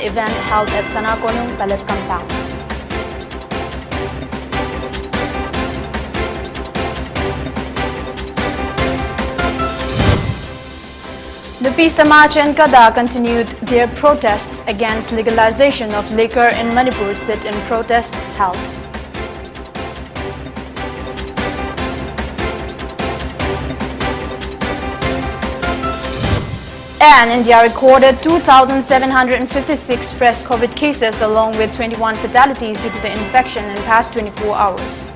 event held at Sanakonung Palace compound. Nupi Samaj and Kada continued their protests against legalization of liquor in Manipur. Sit-in protests held. And India recorded 2,756 fresh COVID cases along with 21 fatalities due to the infection in the past 24 hours.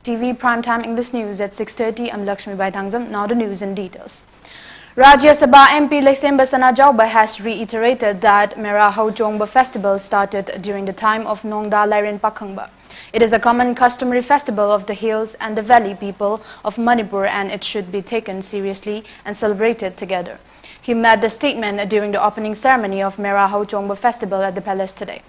TV Primetime English News at 6:30. I'm LAKSMIBAI THANGJAM. Now the news in details. Rajya Sabha MP LAKSMIBAI has reiterated that Mera Hauchongba festival started during the time of Nongda Lairen Pakhangba. It is a common customary festival of the hills and the valley people of Manipur, and it should be taken seriously and celebrated together. He made the statement during the opening ceremony of Mera Hauchongba festival at the palace today.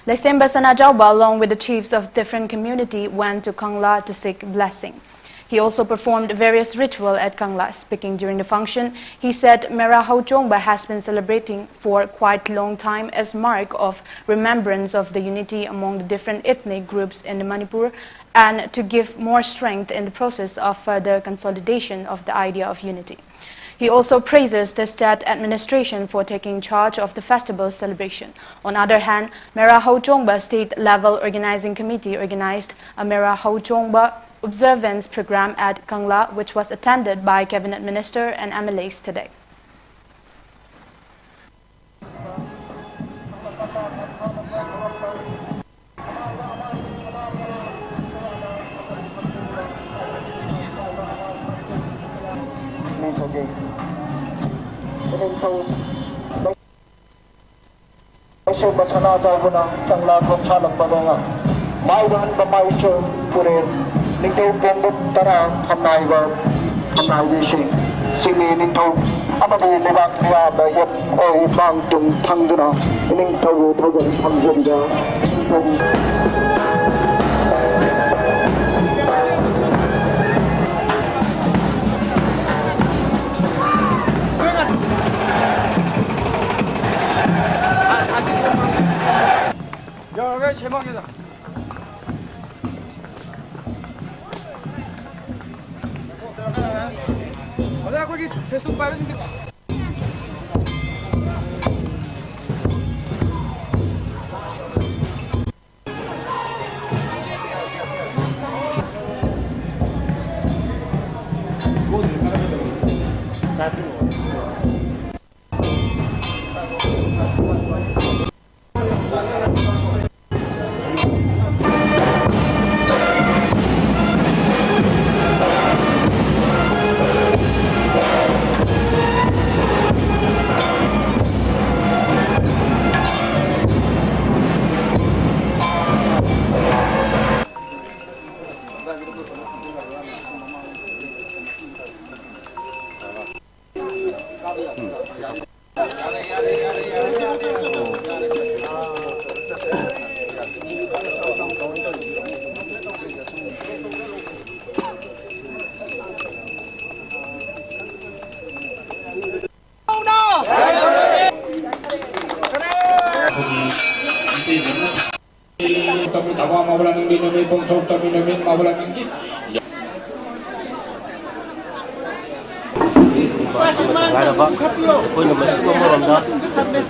LAKSMIBAI along with the chiefs of different community went to Kangla to seek blessing. He also performed various rituals at Kangla. Speaking during the function, he said Mera Hauchongba has been celebrating for quite a long time as mark of remembrance of the unity among the different ethnic groups in Manipur and to give more strength in the process of further consolidation of the idea of unity. He also praises the state administration for taking charge of the festival celebration. On the other hand, Mera Hauchongba state-level organizing committee organized a Mera Hauchongba observance program at Kangla, which was attended by cabinet minister and MLAs today.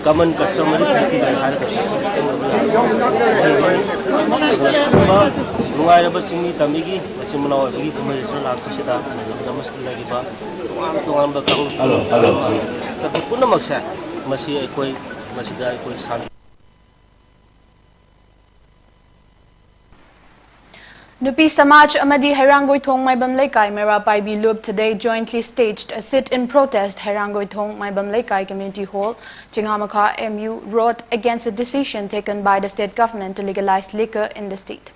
Common customary festival Nupi Samaj Amadi Hairangoi Thong Maibam Laikai Mera Paibi Loop today jointly staged a sit-in protest Hairangoi Thong Maibam Laikai Community Hall, Chingamaka MU Road against a decision taken by the state government to legalize liquor in the state.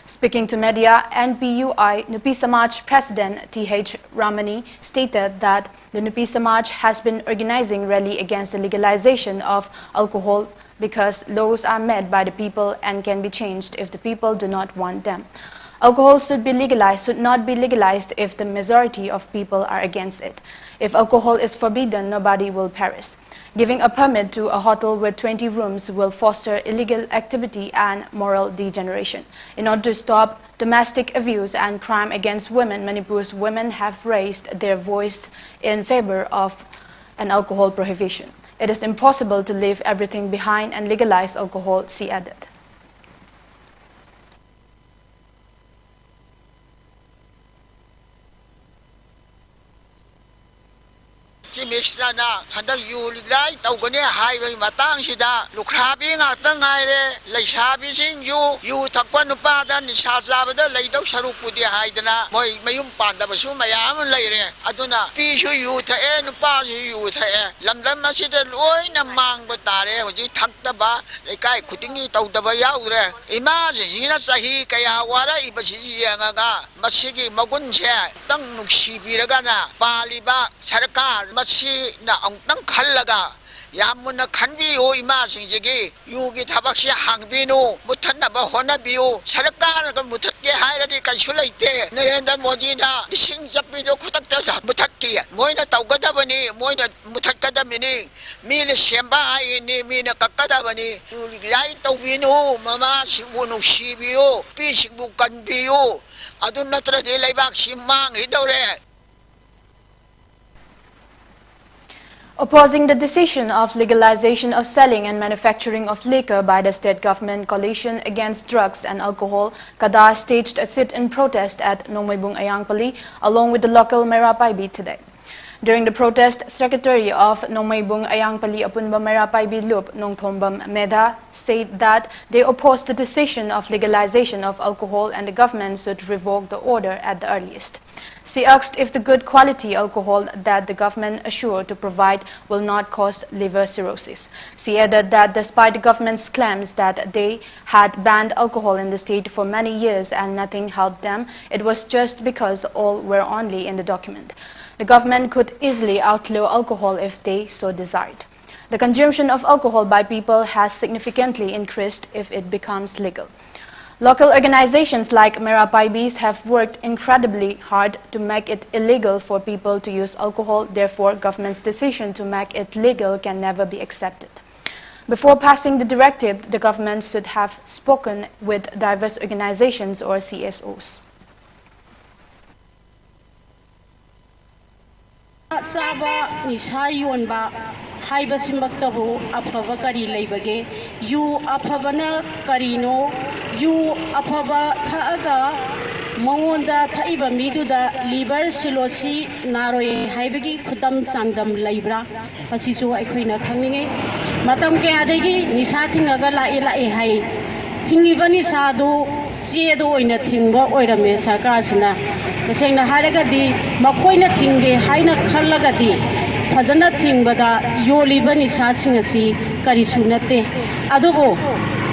Speaking to media, NPUI Nupi Samaj President TH Ramani stated that the Nupi Samaj has been organizing rally against the legalization of alcohol because laws are made by the people and can be changed if the people do not want them. Alcohol should not be legalized if the majority of people are against it. If alcohol is forbidden, nobody will perish. Giving a permit to a hotel with 20 rooms will foster illegal activity and moral degeneration. In order to stop domestic abuse and crime against women, Manipur's women have raised their voice in favor of an alcohol prohibition. It is impossible to leave everything behind and legalize alcohol, she added. Mixana, Handa Yuligrai, Togone, Highway Matangshida, Lukrabing at the Naire, Laishabising you, Taquanupada, Nishazabada, Lado Sharupudi Haidana, Mayum Panda, Mayam Laire, Aduna, Pishu you to end, pass you to air, Lamdama Sita Loin among Batare, which you tucked the bar, like I couldn't eat out the Bayaure. Imagine, Yina Sahi, Kayawara, Ibashi Yanga, Masigi, Maguncha, Tang Nushi Viragana, Paliba, Sarakar, na ang khalaga yamuna khanbiyo imasingjigi yugi thabaksi hangbinu muthanna ba honabiyo sarkar ga muthakke hairadi kansu leite Narendra Modi na sing jappido khutakta muthakki moina tawgadabani moina muthakadamini mine semba aini mine kakkadabani yulirai tawbinu mama sibunu sibiyo pisbu kanbiyo adun natradi laibak simang hidore. Opposing the decision of legalization of selling and manufacturing of liquor by the state government coalition against drugs and alcohol, Kadar staged a sit-in protest at Nongmaibung Ayangpali along with the local Merapaibi today. During the protest, Secretary of Nongmaibung Ayangpali Apunba Merapaibi Lup Nongthombam Medha said that they opposed the decision of legalization of alcohol and the government should revoke the order at the earliest. She asked if the good quality alcohol that the government assured to provide will not cause liver cirrhosis. She added that despite the government's claims that they had banned alcohol in the state for many years and nothing helped them, it was just because all were only in the document. The government could easily outlaw alcohol if they so desired. The consumption of alcohol by people has significantly increased if it becomes legal. Local organizations like Merapaibis have worked incredibly hard to make it illegal for people to use alcohol. Therefore, government's decision to make it legal can never be accepted. Before passing the directive, the government should have spoken with diverse organizations or CSOs. Haiba simbaktabu afaba kari leibage yu afabana karino yu afaba thaaga mongonda thaiba miduda liver silosi naroi haibagi khudam changdam leibra asisu aikhoina khangninge matam ke adegi nisa thingaga lai hai thingibani sadu sedo oina thingba oirame sarkar sina haragadi makoina thingge haina khallagadi Fazana Tingbada, Yolibani Sasingasi, Karisunate, Adobo,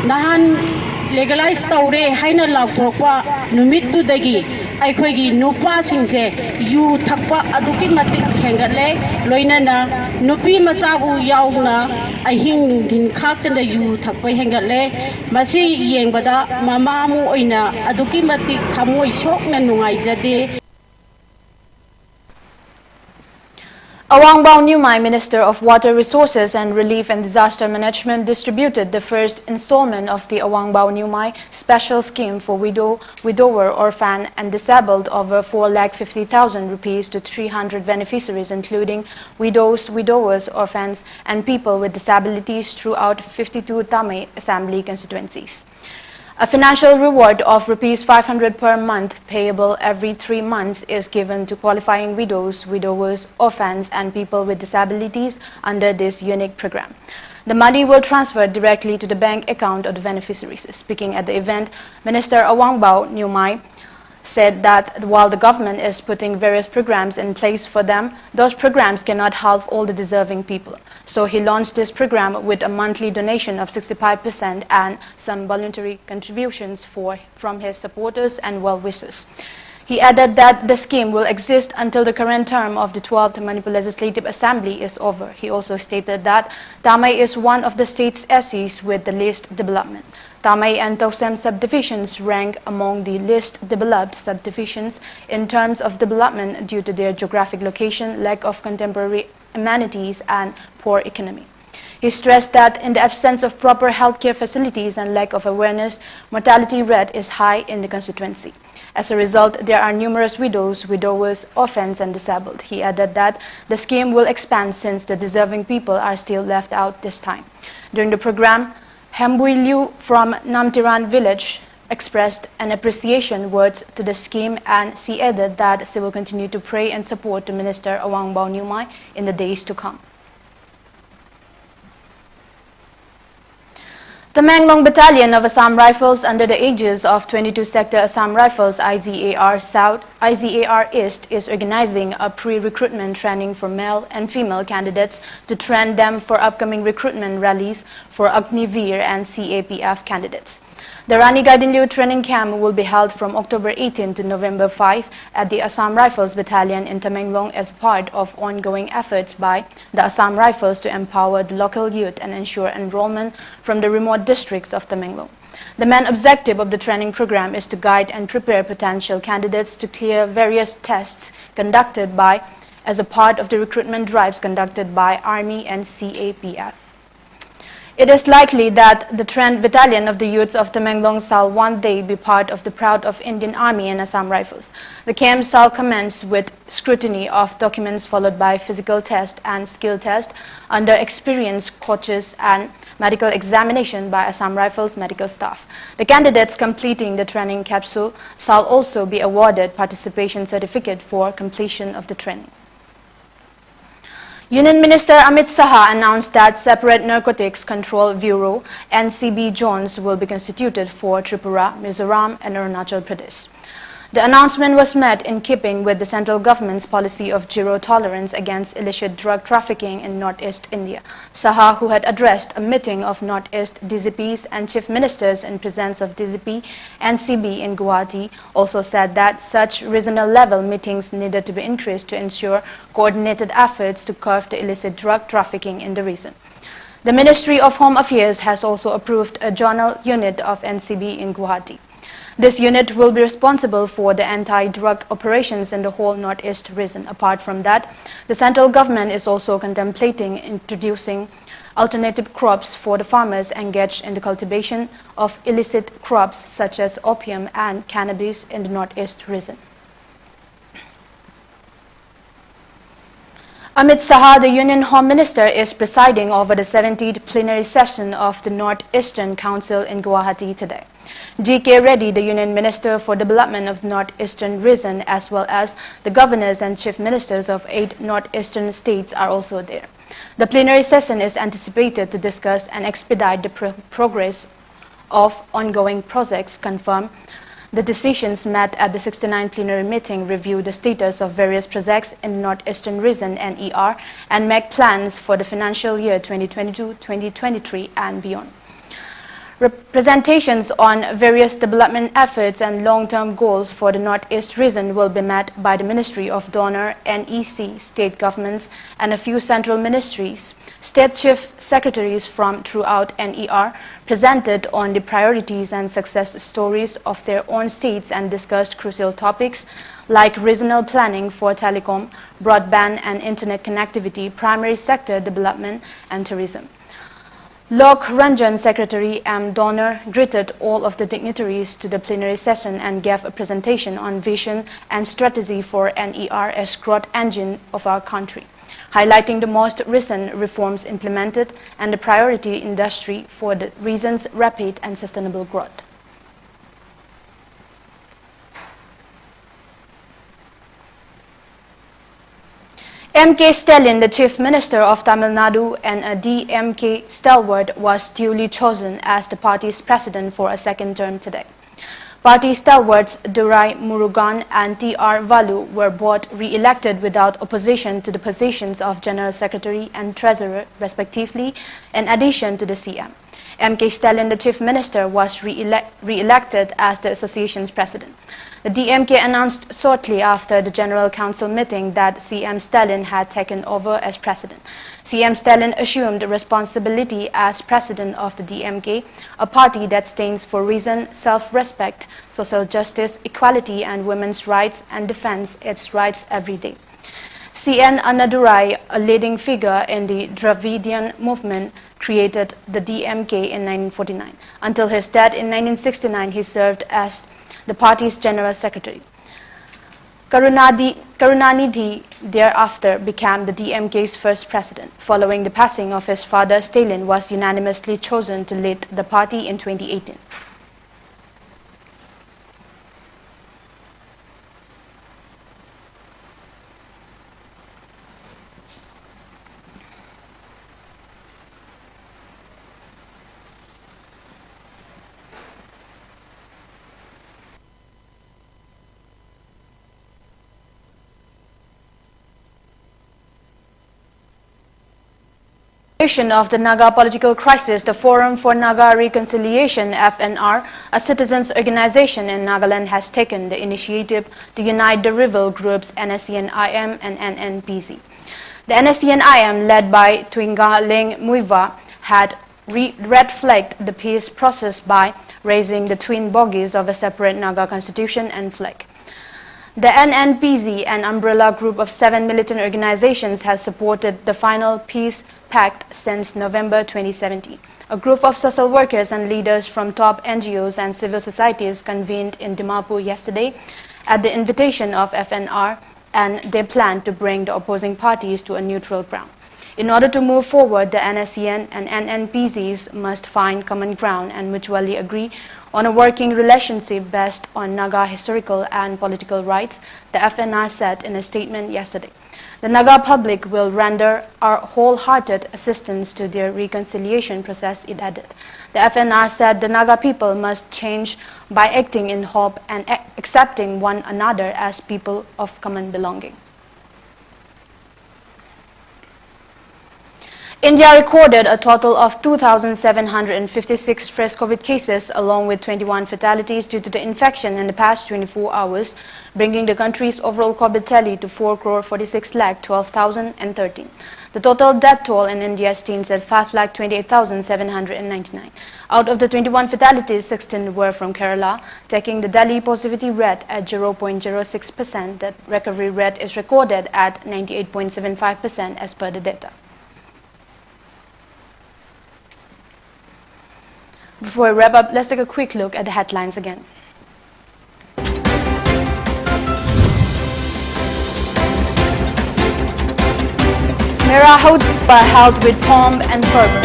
Nahan legalized Taure, Haina Lautropa, Numitu Degi, Aikogi, Nupa Singse, you Takpa Aduki Mati Hangale, Loinana, Nupi Masabu Yauna, I hing in Katan the you Takpa Hangale, Masi Yangbada, Mamamu Oina, Aduki Mati Kamoi Shokna Nuaizade. Awang Nyumai, Minister of Water Resources and Relief and Disaster Management, distributed the first installment of the Awang Nyumai special scheme for widower, orphan and disabled over 4,50,000 rupees to 300 beneficiaries, including widows, widowers, orphans and people with disabilities throughout 52 Tamil Assembly constituencies. A financial reward of Rs 500 per month, payable every 3 months, is given to qualifying widows, widowers, orphans and people with disabilities under this unique program. The money will transfer directly to the bank account of the beneficiaries. Speaking at the event, Minister Awang Nyumai said that while the government is putting various programs in place for them, those programs cannot help all the deserving people. So he launched this program with a monthly donation of 65% and some voluntary contributions from his supporters and well-wishers. He added that the scheme will exist until the current term of the 12th Manipur Legislative Assembly is over. He also stated that Tamai is one of the state's SEs with the least development. Tamai and THANGJAM subdivisions rank among the least developed subdivisions in terms of development due to their geographic location, lack of contemporary amenities, and poor economy. He stressed that in the absence of proper healthcare facilities and lack of awareness, mortality rate is high in the constituency. As a result, there are numerous widows, widowers, orphans, and disabled. He added that the scheme will expand since the deserving people are still left out this time. During the program, Hembui Liu from Namtiran village expressed an appreciation words to the scheme, and she added that she will continue to pray and support the Minister Awangbao Nyumai in the days to come. The Tamenglong Battalion of Assam Rifles under the aegis of 22 Sector Assam Rifles IZAR South, IZAR East is organizing a pre-recruitment training for male and female candidates to train them for upcoming recruitment rallies for Agniveer and CAPF candidates. The Rani Gaidinliu training camp will be held from October 18 to November 5 at the Assam Rifles Battalion in Tamenglong as part of ongoing efforts by the Assam Rifles to empower the local youth and ensure enrollment from the remote districts of Tamenglong. The main objective of the training program is to guide and prepare potential candidates to clear various tests conducted by as a part of the recruitment drives conducted by Army and CAPF. It is likely that the trained battalion of the youths of Tamenglong shall one day be part of the proud of Indian Army and Assam Rifles. The camp shall commence with scrutiny of documents followed by physical test and skill test under experienced coaches and medical examination by Assam Rifles medical staff. The candidates completing the training capsule shall also be awarded participation certificate for completion of the training. Union Minister Amit Saha announced that separate Narcotics Control Bureau (NCB) zones will be constituted for Tripura, Mizoram, and Arunachal Pradesh. The announcement was made in keeping with the central government's policy of zero tolerance against illicit drug trafficking in Northeast India. Saha, who had addressed a meeting of Northeast DGPs and chief ministers in presence of DGP NCB in Guwahati, also said that such regional level meetings needed to be increased to ensure coordinated efforts to curb the illicit drug trafficking in the region. The Ministry of Home Affairs has also approved a zonal unit of NCB in Guwahati. This unit will be responsible for the anti-drug operations in the whole Northeast region. Apart from that, the central government is also contemplating introducing alternative crops for the farmers engaged in the cultivation of illicit crops such as opium and cannabis in the Northeast region. Amit Saha, the Union Home Minister, is presiding over the 70th plenary session of the Northeastern Council in Guwahati today. G.K. Reddy, the Union Minister for Development of Northeastern Region, as well as the governors and chief ministers of 8 northeastern states are also there. The plenary session is anticipated to discuss and expedite the progress of ongoing projects, confirm the decisions met at the 69th plenary meeting, review the status of various projects in Northeastern Region (NER), and make plans for the financial year 2022-2023 and beyond. Representations on various development efforts and long-term goals for the Northeast region will be met by the Ministry of Donor, NEC, state governments, and a few central ministries. State chief secretaries from throughout NER presented on the priorities and success stories of their own states and discussed crucial topics like regional planning for telecom, broadband and internet connectivity, primary sector development, and tourism. Lok Ranjan Secretary M. Donor greeted all of the dignitaries to the plenary session and gave a presentation on vision and strategy for NER as growth engine of our country, highlighting the most recent reforms implemented and the priority industry for the region's rapid and sustainable growth. M.K. Stalin, the Chief Minister of Tamil Nadu and a DMK stalwart, was duly chosen as the party's president for a second term today. Party stalwarts Durai Murugan and T.R. Valu were both re-elected without opposition to the positions of General Secretary and Treasurer, respectively, in addition to the CM. M.K. Stalin, the chief minister, was re-elected as the association's president. The DMK announced shortly after the General Council meeting that CM Stalin had taken over as president. CM Stalin assumed responsibility as president of the DMK, a party that stands for reason, self-respect, social justice, equality and women's rights and defends its rights every day. CN Annadurai, a leading figure in the Dravidian movement, created the DMK in 1949. Until his death in 1969, he served as the party's general secretary. Karunanidhi thereafter became the DMK's first president. Following the passing of his father, Stalin was unanimously chosen to lead the party in 2018. Of the Naga political crisis, the Forum for Naga Reconciliation (FNR), a citizens' organization in Nagaland, has taken the initiative to unite the rival groups NSCN-IM and NNPC. The NSCN-IM, led by Twingaling Muiva, had red-flagged the peace process by raising the twin bogies of a separate Naga constitution and flag. The NNPC, an umbrella group of 7 militant organizations, has supported the final peace pact since November 2017. A group of social workers and leaders from top NGOs and civil societies convened in Dimapur yesterday at the invitation of FNR, and they plan to bring the opposing parties to a neutral ground. In order to move forward, the NSCN and NNPCs must find common ground and mutually agree on a working relationship based on Naga historical and political rights, the FNR said in a statement yesterday. The Naga public will render our wholehearted assistance to their reconciliation process, it added. The FNR said the Naga people must change by acting in hope and accepting one another as people of common belonging. India recorded a total of 2,756 fresh COVID cases along with 21 fatalities due to the infection in the past 24 hours, bringing the country's overall COVID tally to 4,46,12,013. The total death toll in India stands at 5,28,799. Out of the 21 fatalities, 16 were from Kerala, taking the Delhi positivity rate at 0.06%. The recovery rate is recorded at 98.75% as per the data. Before we wrap up, let's take a quick look at the headlines again. Mera Hotba held with pomp and fervor.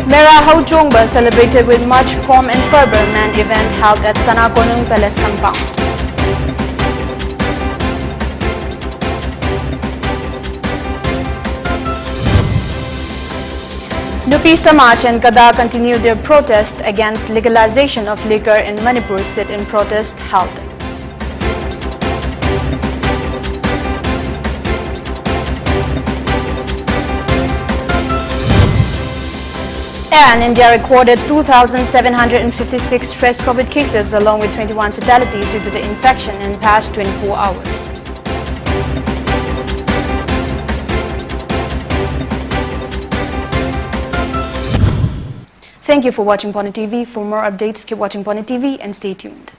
Mera Hotjongba celebrated with much pomp and fervor, main event held at Sana Konung Palace compound. Nupi Samaj and Kada continued their protest against legalization of liquor in Manipur, sit-in protest held. And India recorded 2,756 fresh COVID cases along with 21 fatalities due to the infection in the past 24 hours. Thank you for watching PONYTV. For more updates, keep watching PONYTV and stay tuned.